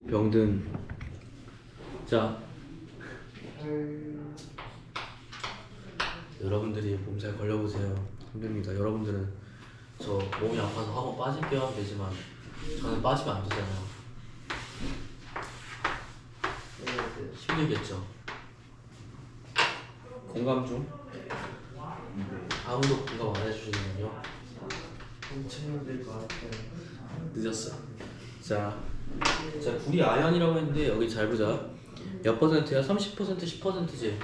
병든. 자, 여러분들이 몸살 걸려보세요. 힘듭니다. 여러분들은 저 몸이 아파서 학원 빠질게요 하면 되지만 저는 빠지면 안 되잖아요. 힘들겠죠. 공감 좀. 아무도 공감 안 해주시는군요. 엄청 힘들 것 같아요. 늦었어. 자, 불이 아연이라고 했는데 여기 잘 보자. 몇 퍼센트야? 30%, 10%지.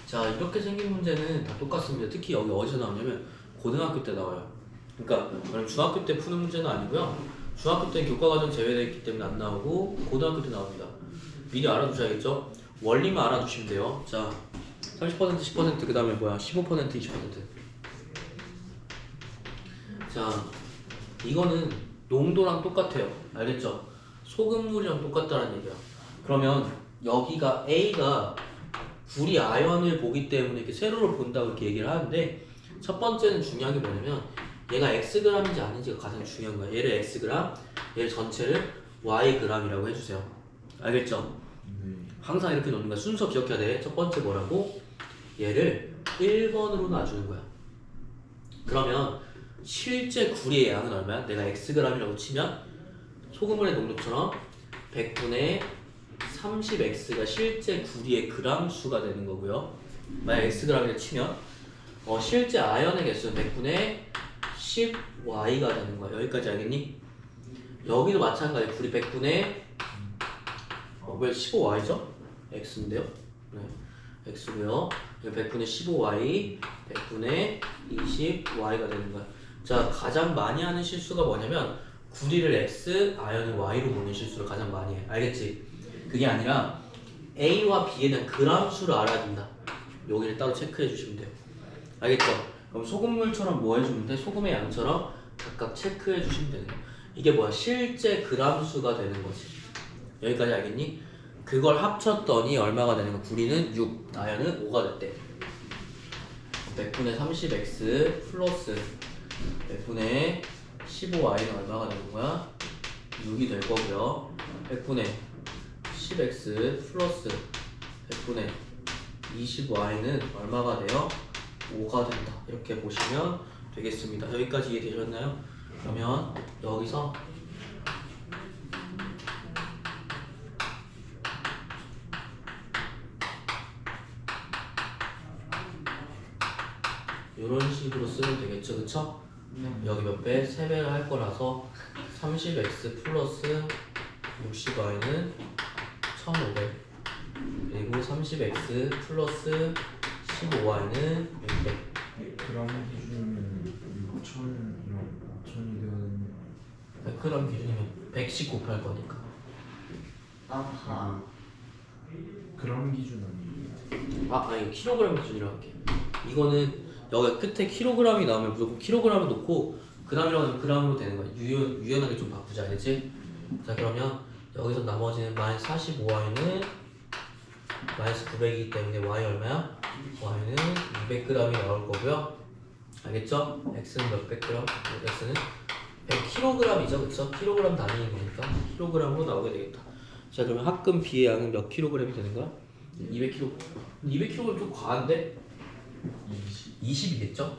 자, 이렇게 생긴 문제는 다 똑같습니다. 특히 여기 어디서 나오냐면 고등학교 때 나와요. 그러니까 그럼 중학교 때 푸는 문제는 아니고요. 중학교 때 교과과정 제외되어 있기 때문에 안 나오고 고등학교 때 나옵니다. 미리 알아두셔야겠죠? 원리만 알아두시면 돼요. 자, 30%, 10%, 그 다음에 뭐야? 15%, 20%. 자, 이거는 농도랑 똑같아요. 알겠죠? 소금물이랑 똑같다는 얘기야. 그러면 여기가 A가 불이 아연을 보기 때문에 이렇게 세로로 본다고 이렇게 얘기를 하는데, 첫 번째는 중요한 게 뭐냐면 얘가 Xg인지 아닌지가 가장 중요한 거야. 얘를 Xg, 얘를 전체를 Yg이라고 해주세요. 알겠죠? 항상 이렇게 놓는 거야. 순서 기억해야 돼. 첫 번째 뭐라고? 얘를 1번으로 놔주는 거야. 그러면 실제 구리의 양은 얼마야? 내가 Xg이라고 치면 소금물의 농도처럼 100분의 30x가 실제 구리의 그람 수가 되는 거고요. 만약 xg이라고 치면 실제 아연의 개수는 100분의 10y가 되는 거야. 여기까지 알겠니? 여기도 마찬가지. 구리 100분의 왜 15y죠? x인데요. 네, x고요. 100분의 15y, 100분의 20y가 되는 거야. 자, 가장 많이 하는 실수가 뭐냐면 구리를 x, 아연을 y로 보는 실수를 가장 많이 해. 알겠지? 그게 아니라 A와 B에 대한 그람수를 알아야 된다. 여기를 따로 체크해 주시면 돼요. 알겠죠? 그럼 소금물처럼 뭐 해주면 돼? 소금의 양처럼 각각 체크해 주시면 되는 거야. 이게 뭐야? 실제 그람수가 되는 거지. 여기까지 알겠니? 그걸 합쳤더니 얼마가 되는 거야? 구리는 6, 아연은 5가 됐대. 100분의 30x 플러스 100분의 15y는 얼마가 되는 거야? 6이 될 거고요. 100분의 10x 플러스 100분의 20y는 얼마가 돼요? 5가 된다. 이렇게 보시면 되겠습니다. 여기까지 이해되셨나요? 그러면 여기서 이런 식으로 쓰면 되겠죠, 그쵸? 여기 몇 배? 3배를 할 거라서 30x 플러스 60y는 1500, 그리고 30x 플러스 15y는 600. 그럼 기준이면 6,000이 되거든요. 100g 기준이면 100씩 곱할 거니까. 아하. 그럼 기준 아니에요? 아니 킬로그램 기준이라고 할게. 이거는 여기 끝에 킬로그램이 나오면 무조건 킬로그램을 놓고 그람이라고 하면 그람으로 되는 거야. 유연하게 좀 바꾸자, 알겠지? 자, 그러면 여기서 나머지는 마이너스 45y는 마이너스 900이기 때문에 y 얼마야? y는 200g이 나올 거고요. 알겠죠? x는 몇백 g? x는 100kg이죠, 그쵸? 킬로그램 단위인 거니까 킬로그램으로 나오게 되겠다. 자, 그러면 합금 B의 양은 몇 킬로그램이 되는 거야? 200kg. 200kg 좀 과한데? 20이겠죠?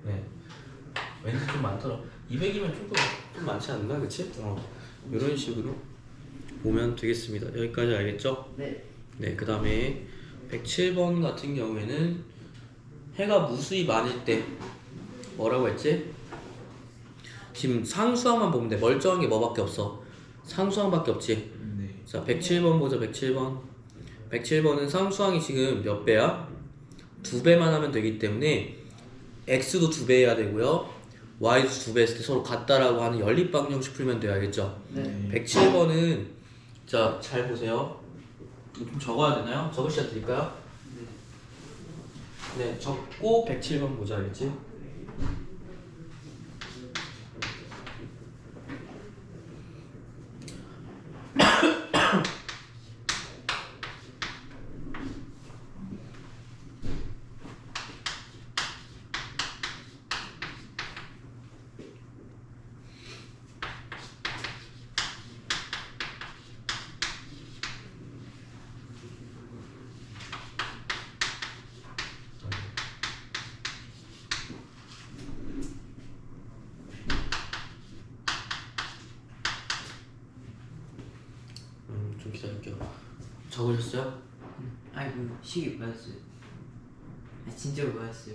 네. 왠지 좀 많더라. 200이면 좀 많지 않나, 그치? 이런 식으로 보면 되겠습니다. 여기까지 알겠죠? 네. 네, 그 다음에 107번 같은 경우에는 해가 무수히 많을 때 뭐라고 했지? 지금 상수항만 보면 돼. 멀쩡한 게 뭐밖에 없어? 상수항밖에 없지? 네. 자, 107번 보자. 107번. 107번은 상수항이 지금 몇 배야? 2배만 하면 되기 때문에 x도 2배 해야 되고요, y도 2배 했을 때 서로 같다라고 하는 연립방정식 풀면 돼요. 알겠죠? 네. 107번은 자, 잘 보세요. 이거 좀 적어야 되나요? 적을 시간 드릴까요? 네, 적고 107번 보자. 알겠지? 좀 기다릴게요. 적으셨어요? 아니 그 시계 맞았어요. 아 진짜로 맞았어요.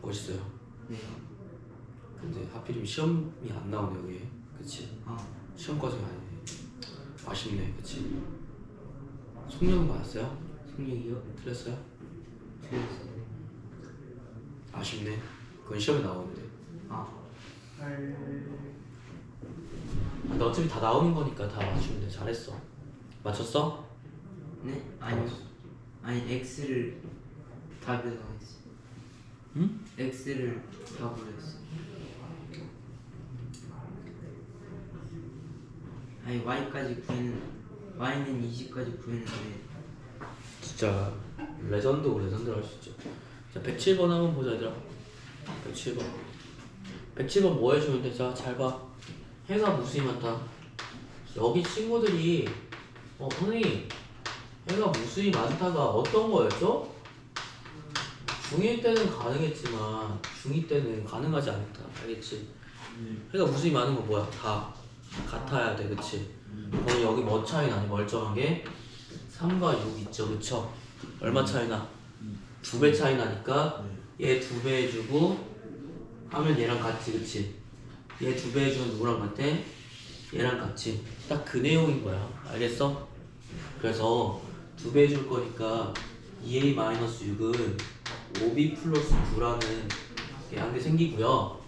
멋있어요. 네. 근데 하필이면 시험이 안 나오네 여기. 그치? 아 시험 과정이 아니네. 아쉽네. 그치? 속력은 맞았어요? 성력이요? 틀렸어요? 틀렸어요. 아쉽네. 그건 시험에 나오는데. 아 근데 어차피 다 나오는 거니까 다 맞추면 돼. 잘했어. 맞췄어? 네? 아니요. 아니 X를 답에서 했어요. 응? X를 답으로 했어요. 아니 Y까지 구해는 Y는 20까지 구했는데 진짜 레전드고 레전드를 할 수 있죠. 자 107번 한번 보자 얘들아. 107번 107번 뭐 해주면 돼? 자 잘 봐. 해가 무수히 많다. 여기 친구들이 선생님 해가 무수히 많다가 어떤 거였죠? 중1 때는 가능했지만 중2 때는 가능하지 않다. 알겠지? 해가 무수히 많은 거 뭐야? 다 같아야 돼. 그치? 그럼 여기 뭐 차이 나니? 멀쩡하게 3과 6 있죠. 그쵸? 얼마 차이 나? 2배 차이 나니까 얘 2배 해주고 하면 얘랑 같지. 그치? 얘 2배 해주면 누구랑 같아? 얘랑 같이. 딱 그 내용인 거야. 알겠어? 그래서 2배 해줄 거니까 2a-6은 5b 플러스 9라는 게 한 개 생기고요.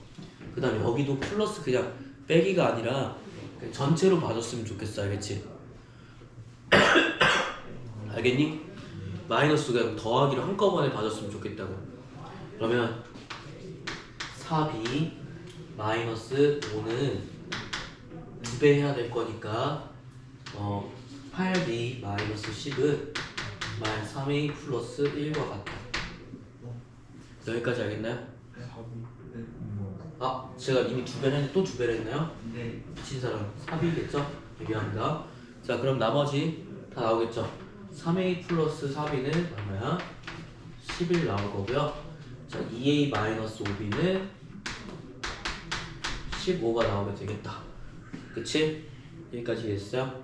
그 다음에 여기도 플러스 그냥 빼기가 아니라 그냥 전체로 봐줬으면 좋겠어. 알겠지? 알겠니? 마이너스가 더하기를 한꺼번에 봐줬으면 좋겠다고. 그러면 4b 마이너스 5는 2배 해야 될 거니까 8b 마이너스 10은 마이너스 3a 플러스 1과 같다. 여기까지 알겠나요? 아 제가 이미 2배를 했는데 또 2배를 했나요? 네. 미친 사람 4b겠죠? 미안합니다. 자 그럼 나머지 다 나오겠죠? 3a 플러스 4b는 얼마야? 11 나올 거고요. 자 2a 마이너스 5b는 15가 나오면 되겠다. 그치? 여기까지 이해했어요?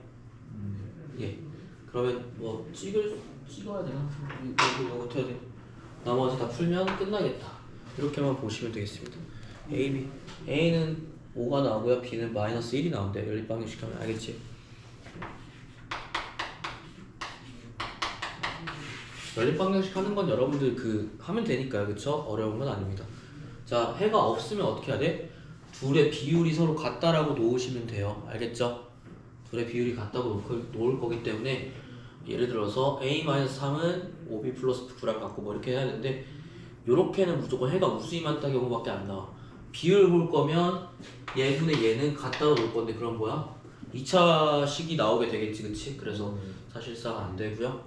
예. 그러면 뭐 찍어야 되나? 이거 어떻게 해야 돼? 나머지 다 풀면 끝나겠다. 이렇게만 보시면 되겠습니다. A, B. A는 5가 나오고요. B는 마이너스 1이 나온대. 연립방정식 하면 알겠지? 연립방정식 하는 건 여러분들 하면 되니까요. 그쵸? 어려운 건 아닙니다. 자, 해가 없으면 어떻게 해야 돼? 둘의 비율이 서로 같다라고 놓으시면 돼요. 알겠죠? 둘의 비율이 같다고 놓을 거기 때문에 예를 들어서 A-3은 5B 플러스 9랑 같고 뭐 이렇게 해야 되는데 요렇게는 무조건 해가 무수히 많다 경우밖에 안 나와. 비율 볼 거면 얘분의 얘는 같다고 놓을 건데 그럼 뭐야? 2차 식이 나오게 되겠지. 그치? 그래서 사실상 안 되고요.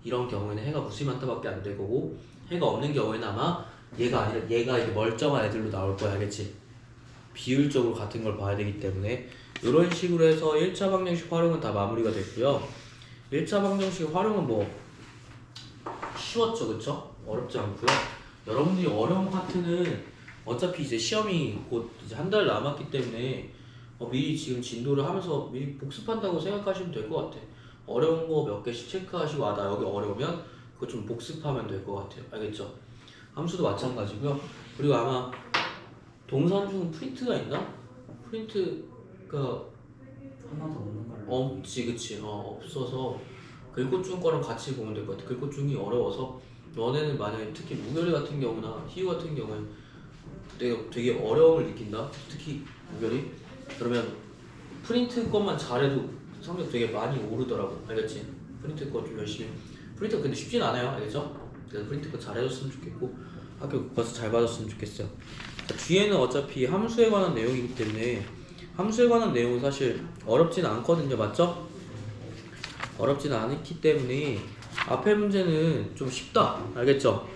이런 경우에는 해가 무수히 많다밖에 안 될 거고 해가 없는 경우에는 아마 얘가 아니라 얘가 이게 멀쩡한 애들로 나올 거야. 알겠지? 비율적으로 같은 걸 봐야 되기 때문에 이런 식으로 해서 1차 방정식 활용은 다 마무리가 됐고요. 1차 방정식 활용은 뭐 쉬웠죠. 그쵸? 어렵지 않고요. 여러분들이 어려운 파트는 어차피 이제 시험이 곧 이제 한 달 남았기 때문에 미리 지금 진도를 하면서 미리 복습한다고 생각하시면 될 것 같아. 어려운 거 몇 개씩 체크하시고 나 여기 어려우면 그거 좀 복습하면 될 것 같아요. 알겠죠? 함수도 마찬가지고요. 그리고 아마 동산 중 프린트가 있나? 프린트가 하나도 없는 걸로. 없지. 그치? 없어서 글꼴중 거랑 같이 보면 될 것 같아. 글꼴중이 어려워서 너네는 만약에 특히 무결이 같은 경우나 희유 같은 경우에 내가 되게 어려움을 느낀다. 특히 무결이 그러면 프린트 것만 잘해도 성적 되게 많이 오르더라고. 알겠지? 프린트 거 좀 열심히. 프린트 근데 쉽진 않아요. 알겠죠? 그래서 프린트 거 잘해줬으면 좋겠고 학교 가서 잘 받았으면 좋겠어요. 자, 뒤에는 어차피 함수에 관한 내용이기 때문에 함수에 관한 내용은 사실 어렵진 않거든요. 맞죠? 어렵진 않기 때문에 앞에 문제는 좀 쉽다. 알겠죠?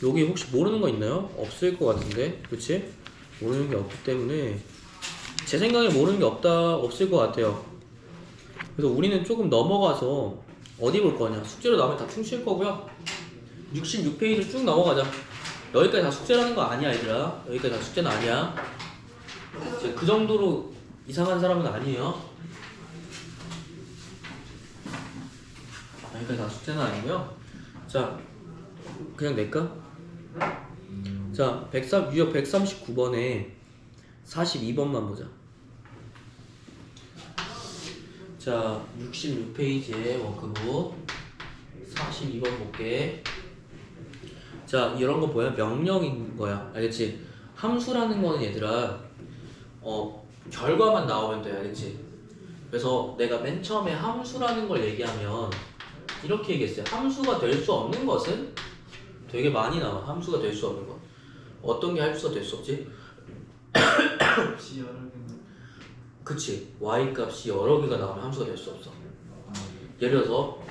여기 혹시 모르는 거 있나요? 없을 것 같은데. 그치? 모르는 게 없기 때문에 제 생각에 모르는 게 없을 것 같아요. 그래서 우리는 조금 넘어가서 어디 볼 거냐? 숙제로 나오면 다 충실 거고요. 66페이지 쭉 넘어가자. 여기까지 다 숙제라는 거 아니야 얘들아. 여기까지 다 숙제는 아니야. 그 정도로 이상한 사람은 아니에요. 여기까지 다 숙제는 아니고요. 자 그냥 낼까? 자 유형 139번에 42번만 보자. 자 66페이지에 워크북 42번 볼게. 자 이런 거 뭐야? 명령인 거야. 알겠지? 함수라는 거는 얘들아 결과만 나오면 돼. 알겠지? 그래서 내가 맨 처음에 함수라는 걸 얘기하면 이렇게 얘기했어요. 함수가 될 수 없는 것은 되게 많이 나와. 함수가 될 수 없는 것. 어떤 게 함수가 될 수 없지? 값이 여러 개는. 그치. y 값이 여러 개가 나오면 함수가 될 수 없어. 예를 들어서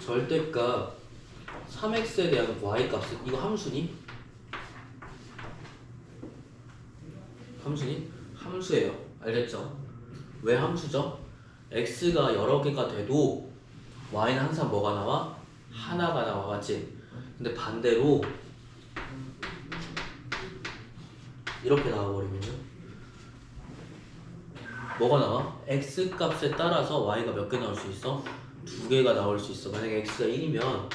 절대값 3x에 대한 y 값은 이거 함수니? 함수니? 함수예요. 알겠죠? 왜 함수죠? x가 여러 개가 돼도 y는 항상 뭐가 나와? 하나가 나와. 맞지? 근데 반대로 이렇게 나와버리면요 뭐가 나와? x 값에 따라서 y가 몇 개 나올 수 있어? 2개가 나올 수 있어. 만약에 x가 1이면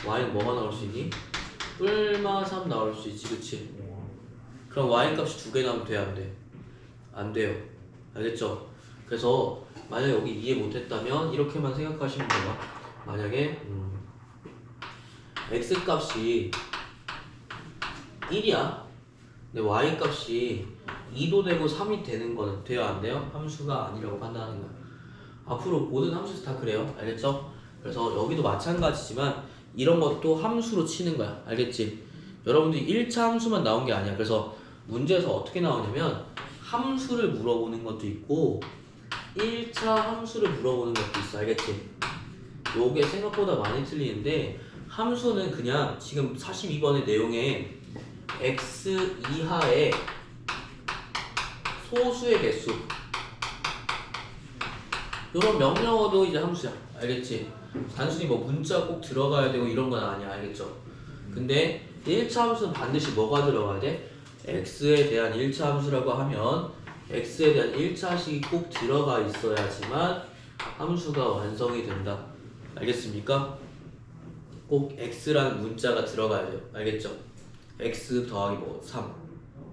y는 뭐가 나올 수 있니? 뿔마 3 나올 수 있지. 그치? 그럼 y 값이 2개 나오면 돼야 안 돼? 안 돼요. 알겠죠? 그래서 만약에 여기 이해 못했다면 이렇게만 생각하시면 돼요. 만약에 x 값이 1이야. 근데 y 값이 2도 되고 3이 되는 거는 돼요 안 돼요? 함수가 아니라고 판단하는 거야. 앞으로 모든 함수에서 다 그래요. 알겠죠? 그래서 여기도 마찬가지지만 이런 것도 함수로 치는 거야. 알겠지? 여러분들이 1차 함수만 나온 게 아니야. 그래서 문제에서 어떻게 나오냐면 함수를 물어보는 것도 있고 1차 함수를 물어보는 것도 있어. 알겠지? 요게 생각보다 많이 틀리는데 함수는 그냥 지금 42번의 내용에 x 이하의 소수의 개수 이런 명령어도 이제 함수야. 알겠지? 단순히 뭐 문자 꼭 들어가야 되고 이런 건 아니야. 알겠죠? 근데 1차 함수는 반드시 뭐가 들어가야 돼? x에 대한 1차 함수라고 하면 x에 대한 1차식이 꼭 들어가 있어야지만 함수가 완성이 된다. 알겠습니까? 꼭 x라는 문자가 들어가야 돼요. 알겠죠? x 더하기 뭐 3,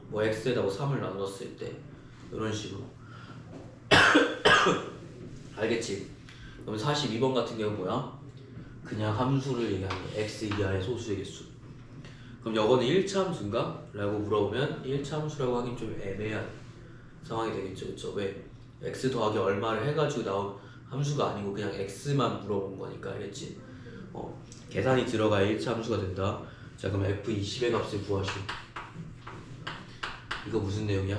뭐 x에다 뭐 3을 나눴을 때 이런 식으로. 알겠지? 그럼 42번 같은 경우 뭐야? 그냥 함수를 얘기하는 거야. x 이하의 소수의 개수. 그럼 이거는 1차 함수인가? 라고 물어보면 1차 함수라고 하긴 좀 애매한 상황이 되겠죠. 그쵸? 왜? x 더하기 얼마를 해가지고 나온 함수가 아니고 그냥 x만 물어본 거니까. 알겠지? 계산이 들어가야 1차 함수가 된다. 자 그럼 f20의 값을 구하시오. 이거 무슨 내용이야?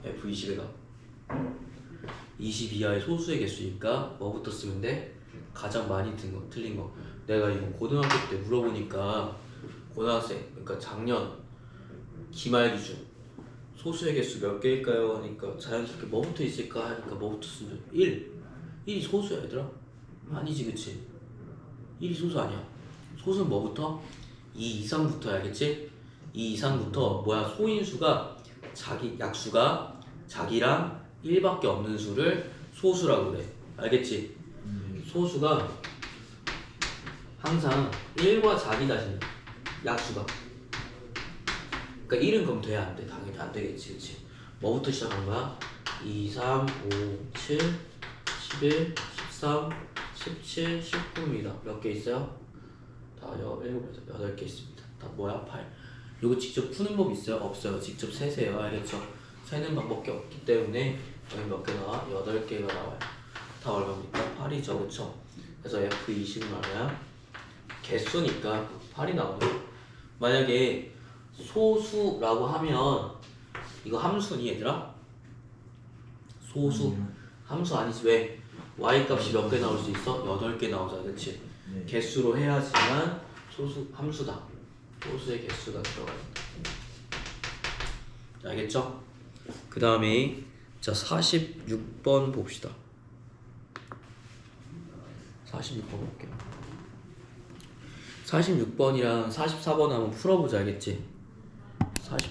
f20의 값 20 이하의 소수의 개수니까 뭐부터 쓰면 돼? 가장 많이 틀린 거. 내가 이거 고등학교 때 물어보니까 고등학생, 그러니까 작년 기말 기준 소수의 개수 몇 개일까요? 하니까 자연스럽게 뭐부터 있을까 하니까 뭐부터 쓰면 1. 1이 소수야 얘들아? 아니지 그치? 1이 소수 아니야. 소수는 뭐부터? 2 이상부터. 알겠지? 2 이상부터 뭐야? 소인수가 약수가 자기랑 1밖에 없는 수를 소수라고 그래. 알겠지? 소수가 항상 1과 자기 자신 약수가. 그러니까 1은 그럼 돼야 안 돼. 당연히 안 되겠지. 그치? 뭐부터 시작한 거야? 2, 3, 5, 7, 11, 13, 17, 19입니다. 몇 개 있어요? 다 8개 있습니다. 다 뭐야? 8. 이거 직접 푸는 법 있어요? 없어요. 직접 세세요. 알겠죠? 세는 방법이 없기 때문에 여기 몇 개 나와? 8개가 나와요. 다 얼마입니까? 8이죠. 그쵸? 그래서 F20은 얼마야? 개수니까 8이 나오네. 만약에 소수라고 하면 이거 함수니 얘들아? 소수 함수 아니지. 왜? y 값이 몇 개 나올 수 있어? 8개 나오잖아. 그치? 네. 개수로 해야지만 소수 함수다. 소수의 개수가 들어가야 된다. 알겠죠? 그 다음에 자 46번 봅시다. 46번 볼게요. 46번이랑 44번 한번 풀어보자, 알겠지?